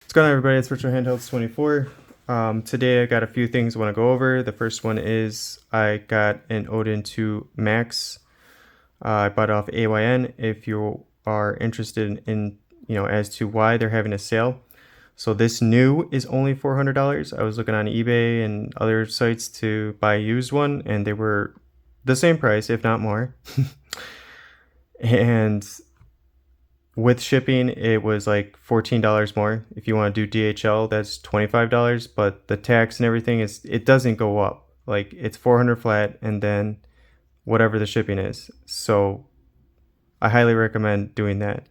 What's going on, everybody? It's Retroid Handhelds 24. Today I got a few things I want to go over. The first one is I got an Odin Max. I bought it off AYN. If you are interested in, as to why they're having a sale. So this new is only $400. I was looking on eBay and other sites to buy a used one, and they were the same price, if not more. And with shipping, it was like $14 more. If you want to do DHL, that's $25, but the tax and everything it doesn't go up. Like it's 400 flat and then whatever the shipping is. So I highly recommend doing that.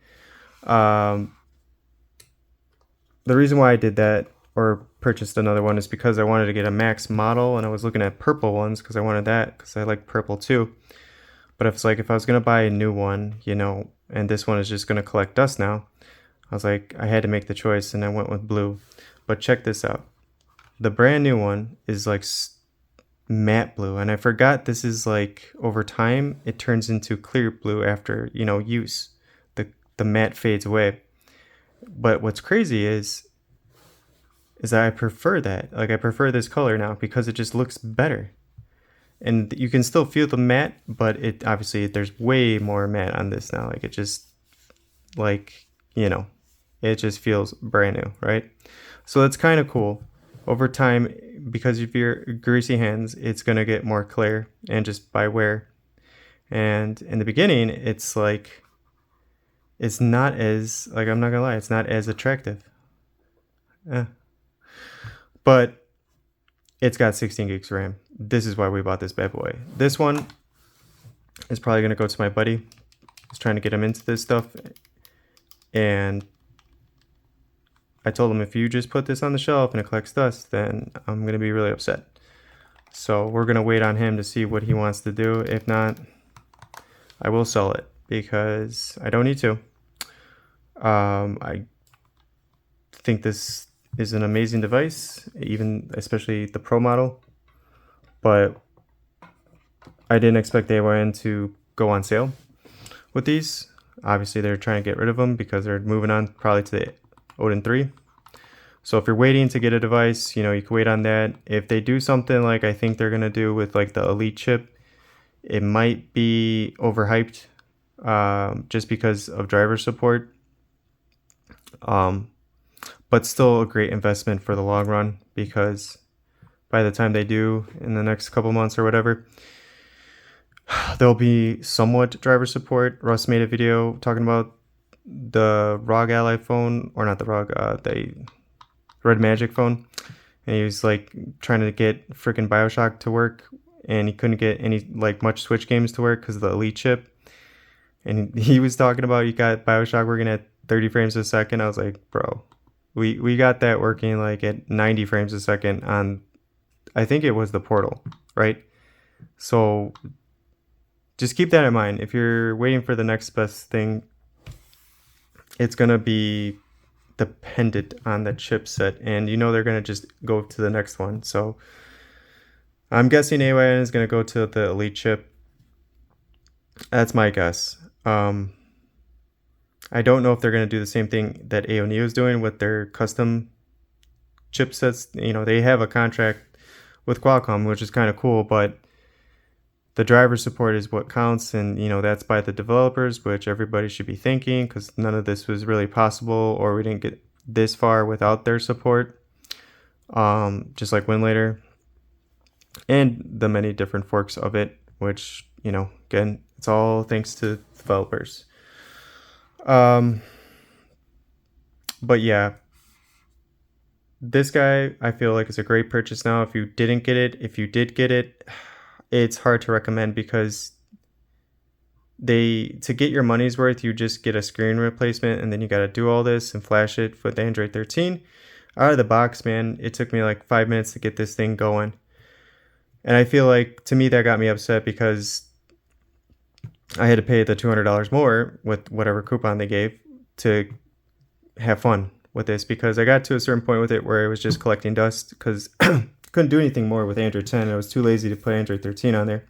The reason why I did that or purchased another one is because I wanted to get a Max model, and I was looking at purple ones because I wanted that because I like purple too. But if I was gonna buy a new one, and this one is just gonna collect dust now, I was like, I had to make the choice, and I went with blue. But check this out. The brand new one is like matte blue, and I forgot this is like over time it turns into clear blue after use. The matte fades away. But what's crazy is that I prefer that. Like I prefer this color now because it just looks better. And you can still feel the matte, but it obviously there's way more matte on this now. Like it just it just feels brand new, right? So that's kind of cool. Over time, because of your greasy hands, it's gonna get more clear and just by wear. And in the beginning, it's not as I'm not gonna lie, it's not as attractive. But it's got 16 gigs RAM. This is why we bought this bad boy. This one is probably going to go to my buddy. He's trying to get him into this stuff. And I told him, if you just put this on the shelf and it collects dust, then I'm going to be really upset. So we're going to wait on him to see what he wants to do. If not, I will sell it because I don't need to. I think this is an amazing device, especially the Pro model. But I didn't expect AYN to go on sale with these. Obviously, they're trying to get rid of them because they're moving on probably to the Odin 3. So if you're waiting to get a device, you can wait on that. If they do something like I think they're going to do with like the Elite chip, it might be overhyped just because of driver support. But still a great investment for the long run, because by the time they do in the next couple months or whatever, there'll be somewhat driver support. Russ made a video talking about the ROG Ally phone, or not the ROG, the Red Magic phone, and he was like trying to get freaking BioShock to work, and he couldn't get any much Switch games to work because of the Elite chip. And he was talking about he got BioShock working at 30 frames a second. I was like, bro, we got that working at 90 frames a second on, I think it was the Portal, right? So just keep that in mind. If you're waiting for the next best thing, it's going to be dependent on the chipset, and they're going to just go to the next one. So I'm guessing AYN is going to go to the Elite chip. That's my guess. I don't know if they're going to do the same thing that AONEO is doing with their custom chipsets. They have a contract with Qualcomm, which is kind of cool, but the driver support is what counts, and that's by the developers, which everybody should be thanking, because none of this was really possible, or we didn't get this far without their support. Just like Winlator and the many different forks of it, which again, it's all thanks to developers. But yeah, this guy I feel like is a great purchase now. If you didn't get it, if you did get it, it's hard to recommend, because to get your money's worth, you just get a screen replacement, and then you got to do all this and flash it with Android 13 out of the box. Man, it took me like 5 minutes to get this thing going, and I feel like, to me, that got me upset because I had to pay the $200 more with whatever coupon they gave to have fun with this, because I got to a certain point with it where it was just collecting dust, because couldn't do anything more with Android 10. I was too lazy to put Android 13 on there.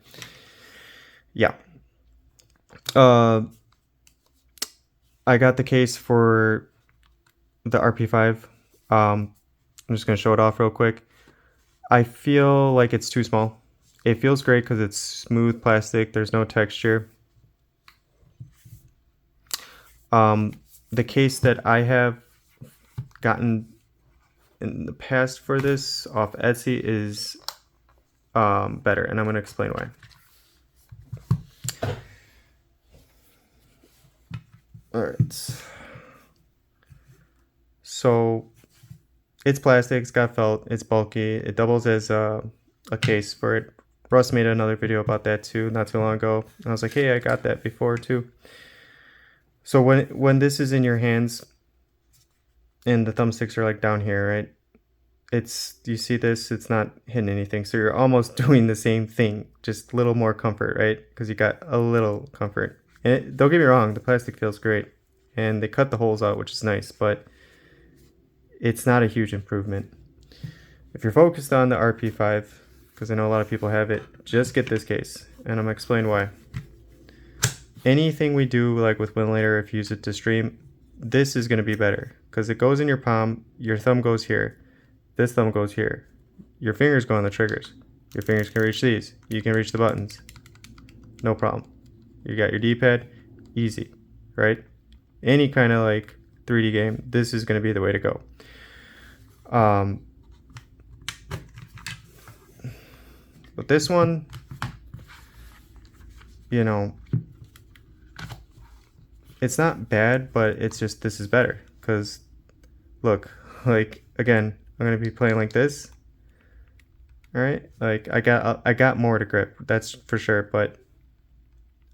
Yeah. I got the case for the RP5 I'm just gonna show it off real quick. I feel like it's too small. It feels great because it's smooth plastic. There's no texture. The case that I have gotten in the past for this off Etsy is better, and I'm going to explain why. All right. So it's plastic, it's got felt, it's bulky, it doubles as a case for it. Russ made another video about that too, not too long ago. I was like, hey, I got that before too. So when this is in your hands and the thumbsticks are like down here, right? You see this, it's not hitting anything. So you're almost doing the same thing, just a little more comfort, right? Because you got a little comfort. And don't get me wrong, the plastic feels great. And they cut the holes out, which is nice, but it's not a huge improvement. If you're focused on the RP5, because I know a lot of people have it, just get this case. And I'm going to explain why. Anything we do like with Winlator, if you use it to stream, this is going to be better. Because it goes in your palm, your thumb goes here, this thumb goes here. Your fingers go on the triggers. Your fingers can reach these. You can reach the buttons. No problem. You got your D-pad, easy, right? Any kind of like 3D game, this is going to be the way to go. But this one, you know, it's not bad, but it's just, this is better. Because, look, like, again, I'm going to be playing like this. Alright? Like, I got more to grip, that's for sure, but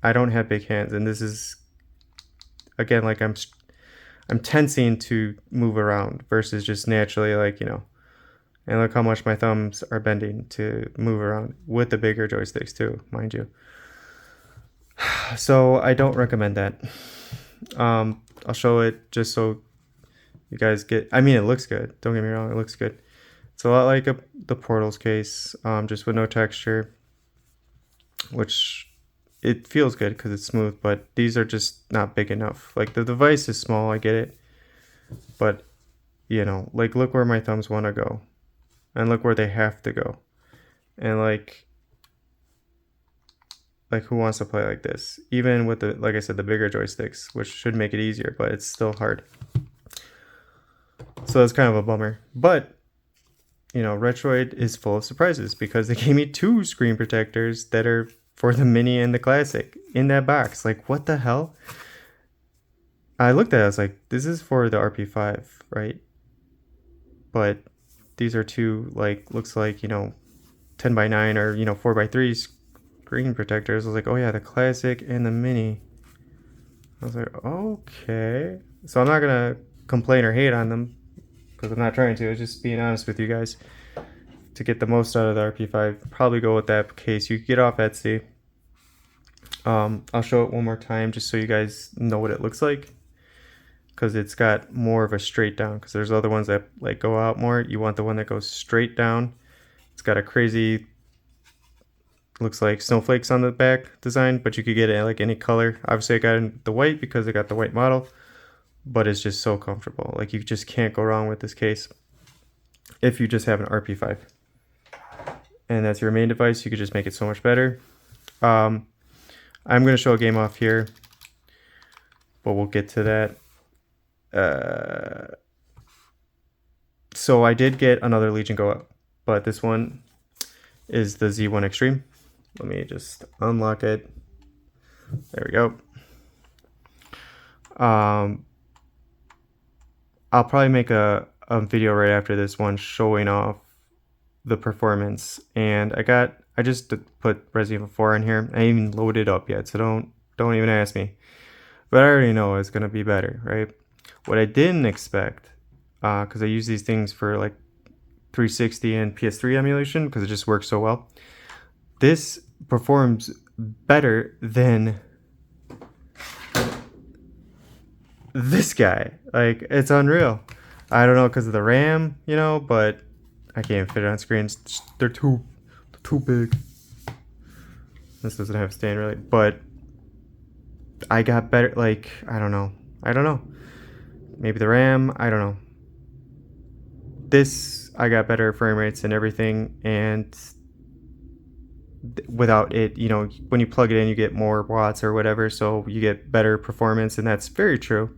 I don't have big hands, and this is, again, like, I'm tensing to move around versus just naturally, like, you know. And look how much my thumbs are bending to move around with the bigger joysticks too, mind you. So I don't recommend that. I'll show it just so you guys get, I mean, it looks good. Don't get me wrong, it looks good. It's a lot like the Portals case, just with no texture, which it feels good because it's smooth, but these are just not big enough. Like the device is small, I get it, but you know, like look where my thumbs want to go. And look where they have to go. And like who wants to play like this? Even with the, like I said, the bigger joysticks, which should make it easier, but it's still hard. So that's kind of a bummer. But, you know, Retroid is full of surprises because they gave me 2 screen protectors that are for the Mini and the Classic in that box. Like, what the hell? I looked at it, I was like, this is for the RP5, right? But these are 2, like, looks like, you know, 10x9 or, you know, 4x3 screen protectors. I was like, oh yeah, the Classic and the Mini. I was like, okay. So I'm not going to complain or hate on them because I'm not trying to. It's just being honest with you guys. To get the most out of the RP5, probably go with that case. You can get off Etsy. I'll show it one more time just so you guys know what it looks like. Because it's got more of a straight down, because there's other ones that like go out more. You want the one that goes straight down. It's got a crazy, looks like snowflakes on the back design, but you could get it in like any color. Obviously I got in the white because I got the white model, but it's just so comfortable. Like you just can't go wrong with this case if you just have an RP5 and that's your main device. You could just make it so much better. I'm going to show a game off here, but we'll get to that. So I did get another Legion Go up, but this one is the Z1 Extreme. Let me just unlock it. There we go. I'll probably make a video right after this one showing off the performance. And I just put Resident Evil 4 in here. I ain't even loaded it up yet, so don't even ask me. But I already know it's gonna be better, right? What I didn't expect, because I use these things for like 360 and PS3 emulation because it just works so well. This performs better than this guy. Like, it's unreal. I don't know because of the RAM, you know, but I can't fit it on screens. They're too big. This doesn't have a stand really, but I got better. Like, I don't know. Maybe the RAM, I don't know. this, I got better frame rates and everything, and without it, you know, when you plug it in, you get more watts or whatever, so you get better performance, and that's very true,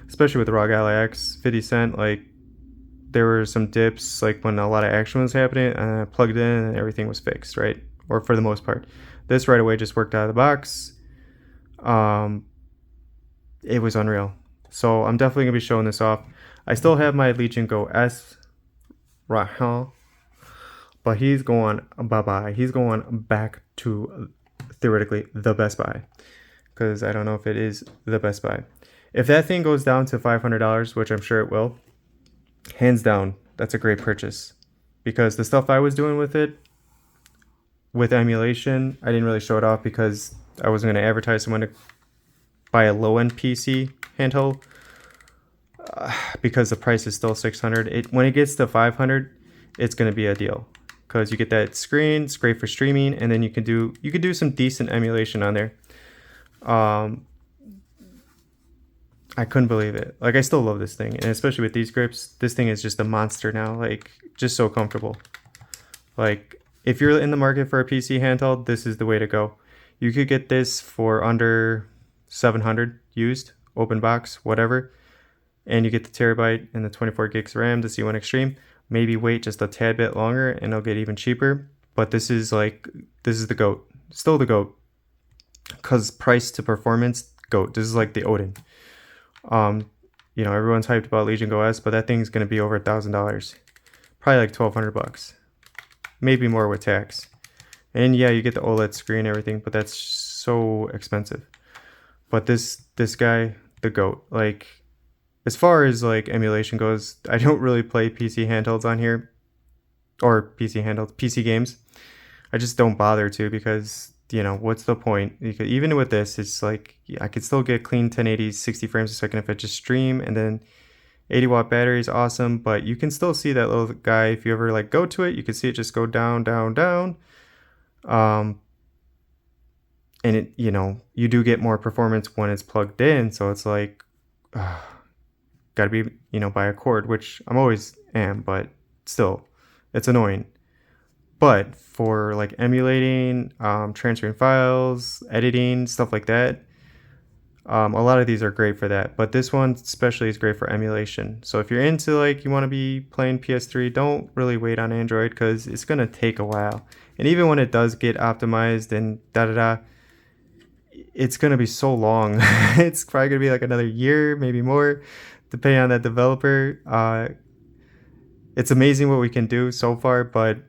especially with the ROG Ally X 50 Cent. Like, there were some dips, like when a lot of action was happening, and I plugged it in and everything was fixed, right? Or for the most part. This right away just worked out of the box. It was unreal. So I'm definitely gonna be showing this off. I still have my Legion Go S right now, but he's going bye-bye. He's going back to theoretically the Best Buy, because I don't know if it is the Best Buy. If that thing goes down to $500, which I'm sure it will, hands down, that's a great purchase, because the stuff I was doing with it, with emulation, I didn't really show it off because I wasn't going to advertise someone to buy a low-end PC handheld, because the price is still $600. When it gets to $500, it's going to be a deal, because you get that screen. It's great for streaming, and then you can do some decent emulation on there. I couldn't believe it. Like, I still love this thing, and especially with these grips, this thing is just a monster now. Like, just so comfortable. Like, if you're in the market for a PC handheld, this is the way to go. You could get this for under $700 used, open box, whatever, and you get the terabyte and the 24 gigs RAM, the C1 Extreme. Maybe wait just a tad bit longer and it'll get even cheaper. But this is the GOAT. Still the GOAT. Because price to performance, GOAT. This is like the Odin. You know, everyone's hyped about Legion Go S, but that thing's gonna be over $1,000. Probably like $1,200. Maybe more with tax. And yeah, you get the OLED screen and everything, but that's so expensive. But this guy, the GOAT. Like, as far as like emulation goes, I don't really play PC handhelds on here, or PC games. I just don't bother to, because, you know, what's the point? Because even with this, it's like, I could still get clean 1080 60 frames a second if I just stream, and then 80-watt battery is awesome, but you can still see that little guy. If you ever like go to it, you can see it just go down, down, down. And it, you know, you do get more performance when it's plugged in, so it's like, gotta be, you know, by a cord, which I'm always am, but still, it's annoying. But for like emulating, transferring files, editing, stuff like that, a lot of these are great for that. But this one especially is great for emulation. So if you're into, like, you want to be playing PS3, don't really wait on Android, because it's going to take a while. And even when it does get optimized and da-da-da, it's going to be so long. It's probably going to be like another year, maybe more, depending on that developer. It's amazing what we can do so far, but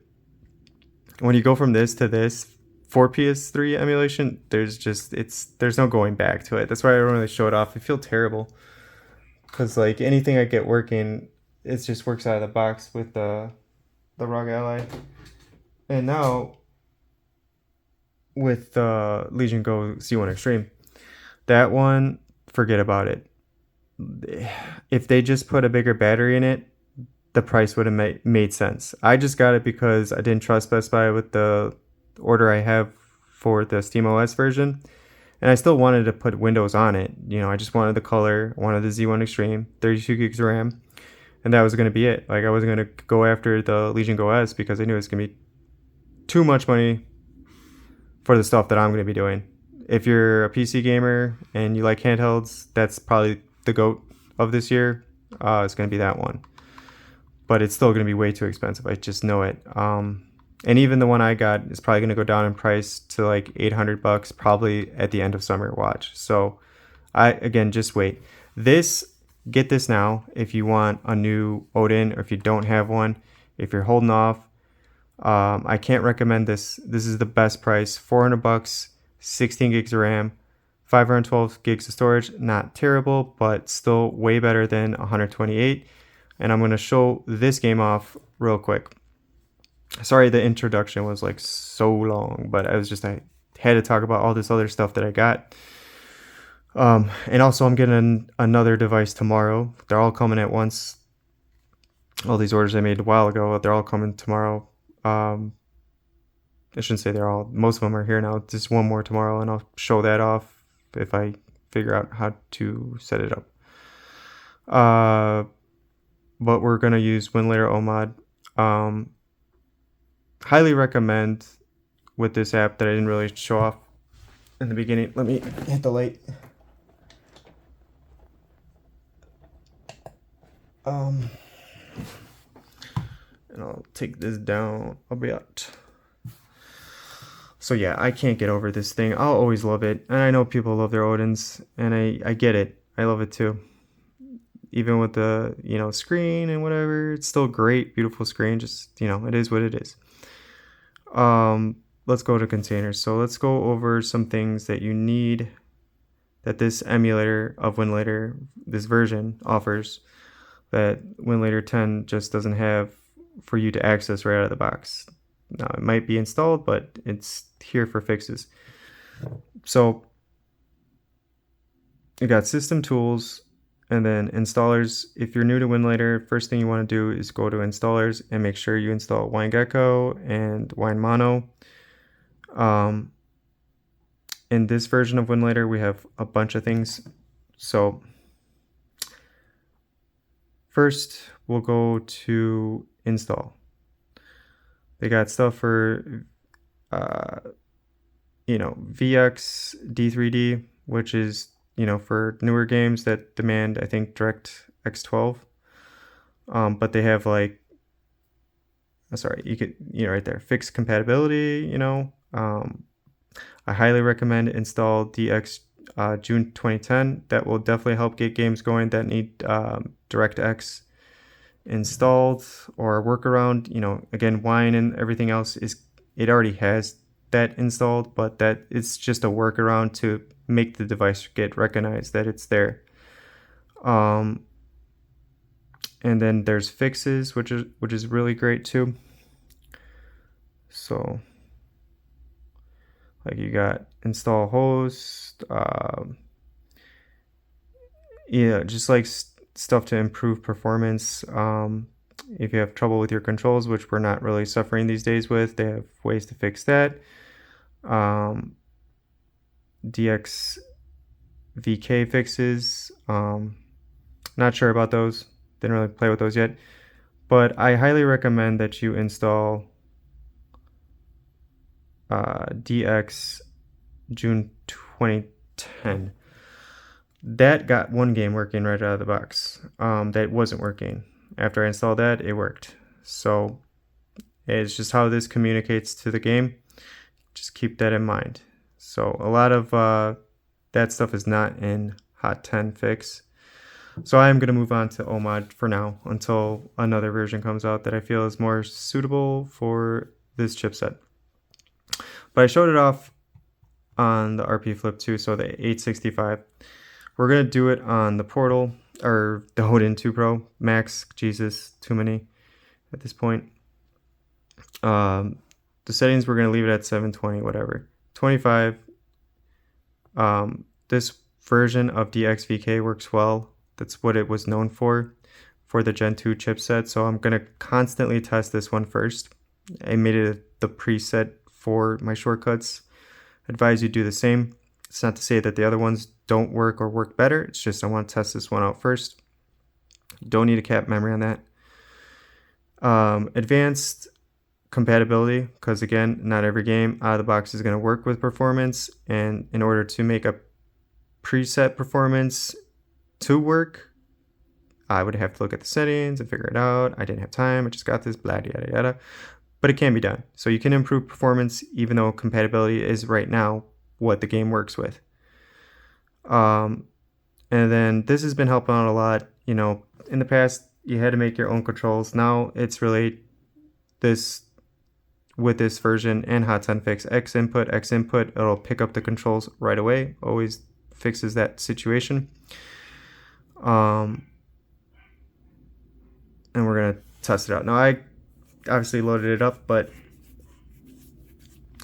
when you go from this to this for PS3 emulation, there's no going back to it. That's why I don't really show it off. I feel terrible, because like anything I get working, it just works out of the box with the ROG Ally. And now with the Legion Go C1 Extreme, that one, forget about it. If they just put a bigger battery in it, the price would have made sense. I just got it because I didn't trust Best Buy with the order I have for the SteamOS version, and I still wanted to put Windows on it. You know, I just wanted the color, I wanted the Z1 Extreme, 32 gigs of RAM, and that was going to be it. Like, I wasn't going to go after the Legion Go S, because I knew it was going to be too much money for the stuff that I'm going to be doing. If you're a PC gamer and you like handhelds, that's probably the GOAT of this year. It's going to be that one. But it's still going to be way too expensive. I just know it. And even the one I got is probably going to go down in price to like $800, probably at the end of summer. Watch. So again, just wait. Get this now if you want a new Odin, or if you don't have one, if you're holding off. I can't recommend this. This is the best price. $400, 16 gigs of RAM, 512 gigs of storage. Not terrible, but still way better than 128. And I'm going to show this game off real quick. Sorry, the introduction was like so long, but I had to talk about all this other stuff that I got. And also, I'm getting another device tomorrow. They're all coming at once. All these orders I made a while ago, they're all coming tomorrow. I shouldn't say they're all. Most of them are here now. Just one more tomorrow, and I'll show that off if I figure out how to set it up. but we're going to use Winlator OMod. Highly recommend with this app that I didn't really show off in the beginning. Let me hit the light. And I'll take this down a bit. So yeah, I can't get over this thing. I'll always love it. And I know people love their Odins, and I get it. I love it too. Even with the, screen and whatever, it's still great, beautiful screen. Just, it is what it is. Let's go to containers. So let's go over some things that you need that this emulator of Winlator, this version, offers that Winlator 10 just doesn't have for you to access right out of the box. Now, it might be installed, but it's here for fixes. So you got system tools and then installers. If you're new to Winlator, first thing you want to do is go to installers and make sure you install WineGecko and WineMono. In this version of Winlator, we have a bunch of things. So first, we'll go to install. They got stuff for, VX D3D, which is, for newer games that demand, I think, DirectX 12. But they have you could, right there, fixed compatibility, I highly recommend install DX June 2010. That will definitely help get games going that need DirectX installed or workaround. Again, Wine and everything else it already has that installed, but that it's just a workaround to make the device get recognized that it's there. And then there's fixes, which is really great too. So you got install host, just stuff to improve performance. If you have trouble with your controls, which we're not really suffering these days with, they have ways to fix that. DX VK fixes, not sure about those, didn't really play with those yet, but I highly recommend that you install DX June 2010. That got one game working right out of the box. That wasn't working. After I installed that, it worked. So it's just how this communicates to the game. Just keep that in mind. So a lot of that stuff is not in Hot 10 fix. So I am going to move on to OMod for now until another version comes out that I feel is more suitable for this chipset. But I showed it off on the RP Flip 2, so the 865. We're going to do it on the Portal, or the Odin 2 Pro Max. Jesus, too many at this point. The settings, we're going to leave it at 720, whatever. 25. This version of DXVK works well. That's what it was known for the Gen 2 chipset. So I'm going to constantly test this one first. I made it the preset for my shortcuts. Advise you do the same. It's not to say that the other ones don't work or work better. It's just I want to test this one out first. Don't need a cap memory on that. Advanced compatibility, because again, not every game out of the box is going to work with performance, and in order to make a preset performance to work, I would have to look at the settings and figure it out. I didn't have time. I just got this, blah, yada, yada. But it can be done. So you can improve performance even though compatibility is right now what the game works with. And then this has been helping out a lot. In the past, you had to make your own controls. Now it's really this, with this version and Hot 10 Fix, X input, it'll pick up the controls right away. Always fixes that situation. And we're going to test it out. Now, I obviously loaded it up, and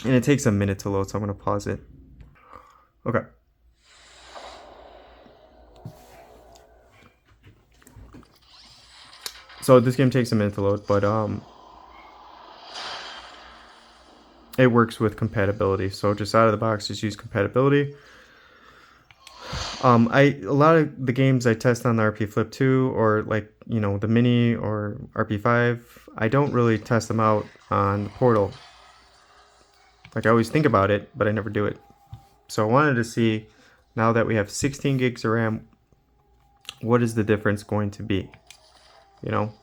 it takes a minute to load, so I'm going to pause it. Okay. So this game takes a minute to load, but it works with compatibility. So just out of the box, just use compatibility. A lot of the games I test on the RP Flip 2 or like, you know, the Mini or RP5, I don't really test them out on the Portal. Like I always think about it, but I never do it. So I wanted to see, now that we have 16 gigs of RAM, what is the difference going to be? You know?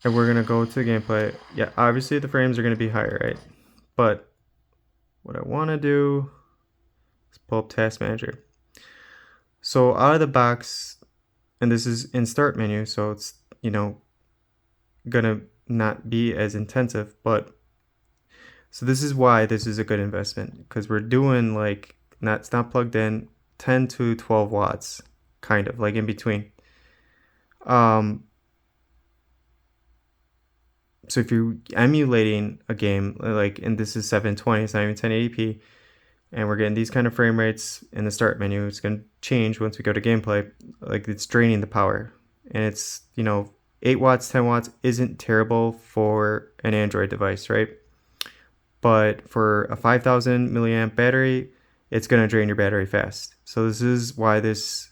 And we're gonna go to gameplay. Yeah, obviously the frames are gonna be higher, right? But what I wanna do is pull up Task Manager. So out of the box, and this is in start menu, so it's, you know, gonna not be as intensive, but so this is why this is a good investment, because we're doing like, it's not plugged in, 10 to 12 watts, kind of like in between. So if you're emulating a game, like, and this is 720, it's not even 1080p, and we're getting these kind of frame rates in the start menu, it's going to change once we go to gameplay. Like, it's draining the power. And it's, you know, 8 watts, 10 watts isn't terrible for an Android device, right? But for a 5,000 milliamp battery, it's going to drain your battery fast. So this is why this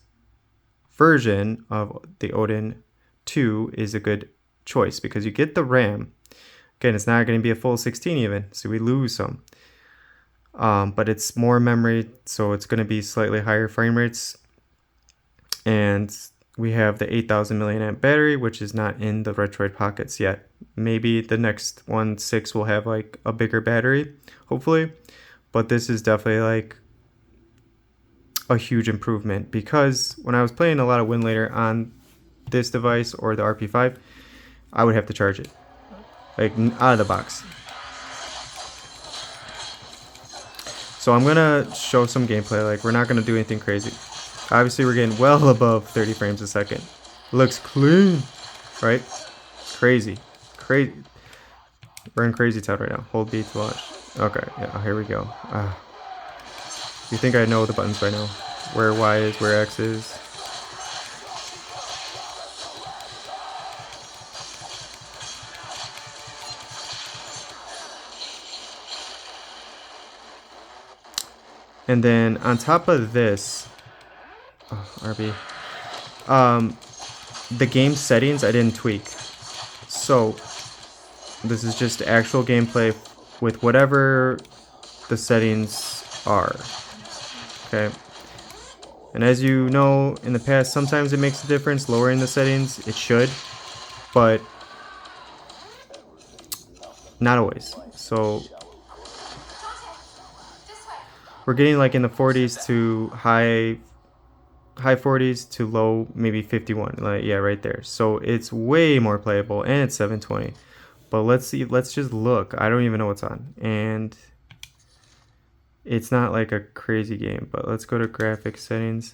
version of the Odin 2 is a good choice, because you get the RAM. Again, it's not going to be a full 16 even, so we lose some. But it's more memory, so it's going to be slightly higher frame rates. And we have the 8,000 milliamp battery, which is not in the Retroid Pockets yet. Maybe the next one, 6, will have like a bigger battery, hopefully. But this is definitely like a huge improvement, because when I was playing a lot of Winlator on this device or the RP5, I would have to charge it, like out of the box. So I'm gonna show some gameplay. Like, we're not gonna do anything crazy. Obviously, we're getting well above 30 frames a second. Looks clean, right? Crazy. We're in crazy town right now. Hold B to launch. Okay, yeah, here we go. You think I know the buttons by now? Where Y is, where X is. And then on top of this, RB, the game settings I didn't tweak. So this is just actual gameplay with whatever the settings are. Okay. And as you know, in the past, sometimes it makes a difference lowering the settings. It should, but not always. So we're getting like in the 40s to high 40s to low maybe 51, like, yeah, right there. So it's way more playable, and it's 720. But let's see, let's just look. I don't even know what's on, and it's not like a crazy game. But let's go to graphics settings.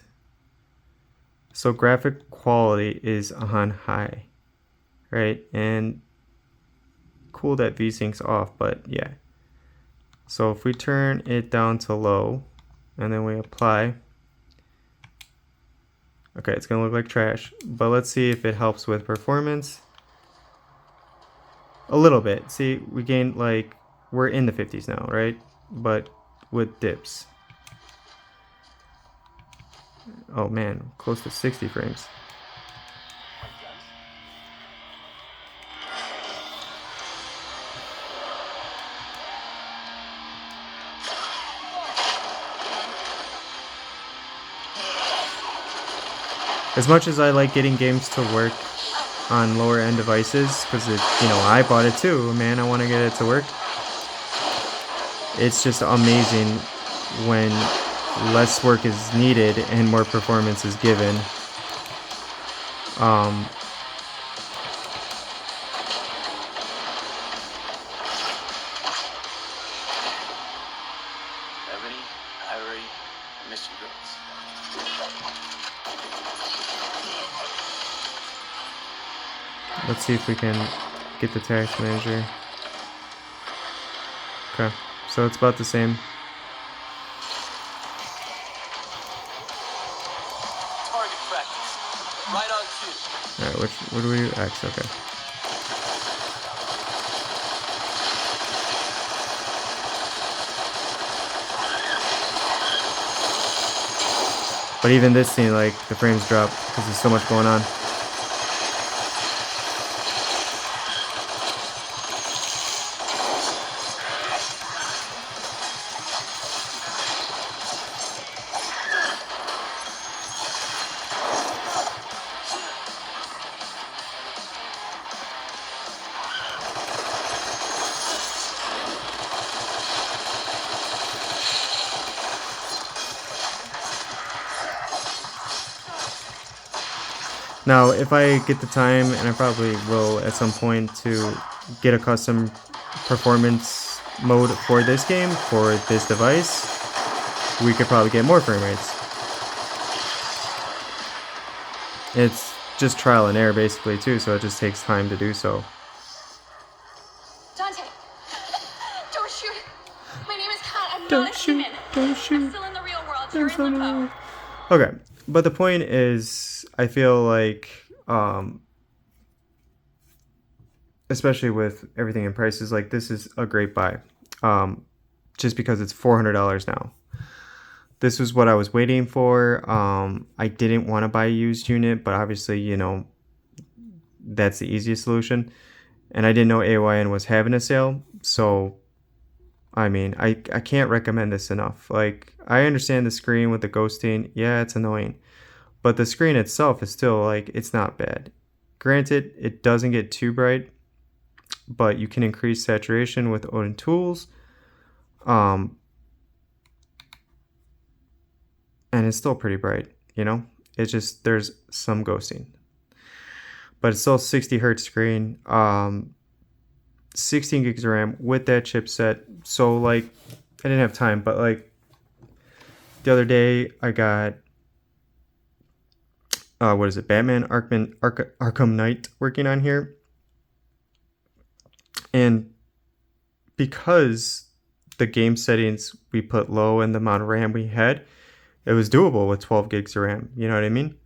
So graphic quality is on high, right? And cool that VSync's off, but yeah. So if we turn it down to low and then we apply, okay, it's gonna look like trash, but let's see if it helps with performance. A little bit. See, we gained, like, we're in the 50s now, right? But with dips. Oh man, close to 60 frames. As much as I like getting games to work on lower end devices, because it, you know, I bought it too, man, I want to get it to work. It's just amazing when less work is needed and more performance is given. Let's see if we can get the task manager. Okay, so it's about the same. what do we do? X, okay. But even this scene, like, the frames drop because there's so much going on. Now, if I get the time, and I probably will at some point, to get a custom performance mode for this game, for this device, we could probably get more frame rates. It's just trial and error basically too, so it just takes time to do so. Dante, don't shoot. My name is Kat. I'm not a human. Don't shoot. I'm still in the real world. You're in limbo. Okay, but the point is, I feel like, especially with everything in prices, like, this is a great buy, just because it's $400 now. This was what I was waiting for. I didn't want to buy a used unit, but obviously, you know, that's the easiest solution. And I didn't know AYN was having a sale, so I mean, I can't recommend this enough. Like, I understand the screen with the ghosting. Yeah, it's annoying. But the screen itself is still, like, it's not bad. Granted, it doesn't get too bright, but you can increase saturation with Odin tools. And it's still pretty bright, you know? It's just, there's some ghosting. But it's still 60 hertz screen. 16 gigs of RAM with that chipset. So, like, I didn't have time, but, like, the other day I got what is it, Batman Arkham Knight working on here. And because the game settings we put low and the amount of RAM we had, it was doable with 12 gigs of RAM, you know what I mean?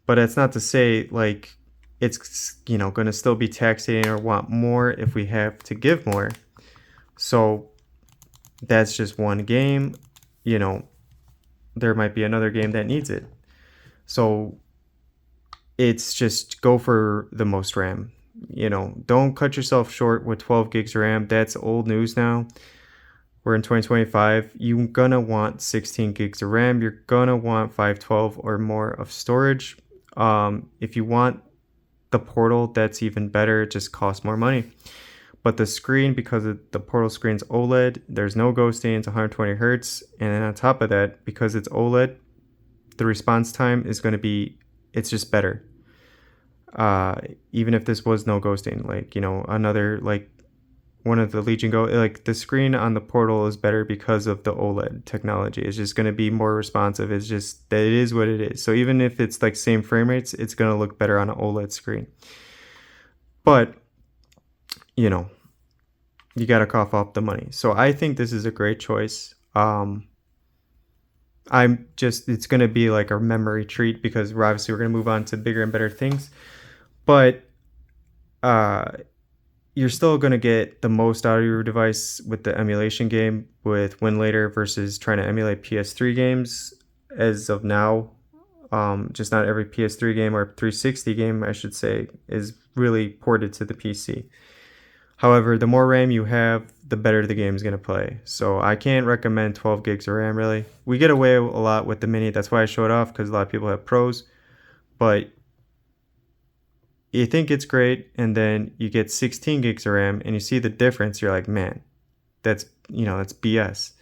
But that's not to say, like, it's, you know, going to still be taxing or want more if we have to give more. So that's just one game, you know, there might be another game that needs it. So it's just go for the most RAM, you know, don't cut yourself short with 12 gigs of RAM. That's old news now. We're in 2025. You're gonna want 16 gigs of RAM. You're gonna want 512 or more of storage. If you want the Portal, that's even better. It just costs more money. But the screen, because the Portal screen's OLED, there's no ghosting. It's 120 hertz, and then on top of that, because it's OLED, the response time is going to be, it's just better. Even if this was no ghosting, like, you know, another, like, one of the Legion Go, like, the screen on the Portal is better because of the OLED technology. It's just going to be more responsive. It's just that it is what it is. So even if it's like same frame rates, it's going to look better on an OLED screen. But, you know, you got to cough up the money. So I think this is a great choice. It's going to be like a memory treat, because we're going to move on to bigger and better things. But you're still going to get the most out of your device with the emulation game with Winlator versus trying to emulate PS3 games as of now. Just not every PS3 game or 360 game, I should say, is really ported to the PC. However, the more RAM you have, the better the game is going to play. So I can't recommend 12 gigs of RAM, really. We get away a lot with the Mini. That's why I show it off, because a lot of people have Pros. But you think it's great, and then you get 16 gigs of RAM, and you see the difference. You're like, man, that's BS.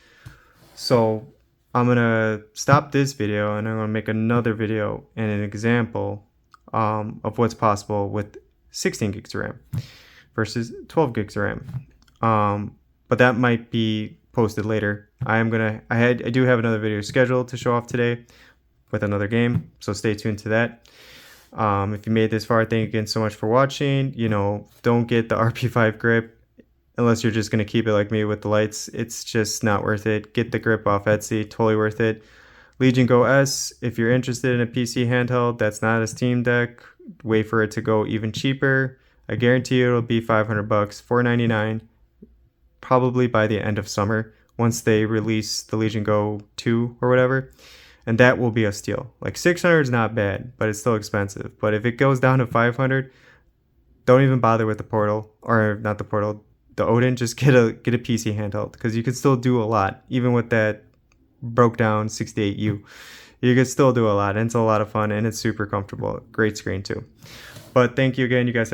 So I'm going to stop this video, and I'm going to make another video and an example of what's possible with 16 gigs of RAM versus 12 gigs of RAM. But that might be posted later. I do have another video scheduled to show off today with another game, so stay tuned to that. If you made this far, thank you again so much for watching. You know, don't get the RP5 grip unless you're just going to keep it like me with the lights. It's just not worth it. Get the grip off Etsy, totally worth it. Legion Go S, if you're interested in a PC handheld that's not a Steam Deck, wait for it to go even cheaper. I guarantee you it'll be $500, $499, probably by the end of summer once they release the Legion Go 2 or whatever. And that will be a steal. Like 600 is not bad, but it's still expensive. But if it goes down to 500, don't even bother with the Portal, or not the Portal, the Odin. Just get a PC handheld, because you can still do a lot even with that broke down 68U. You can still do a lot, and it's a lot of fun, and it's super comfortable. Great screen too. But thank you again. You guys have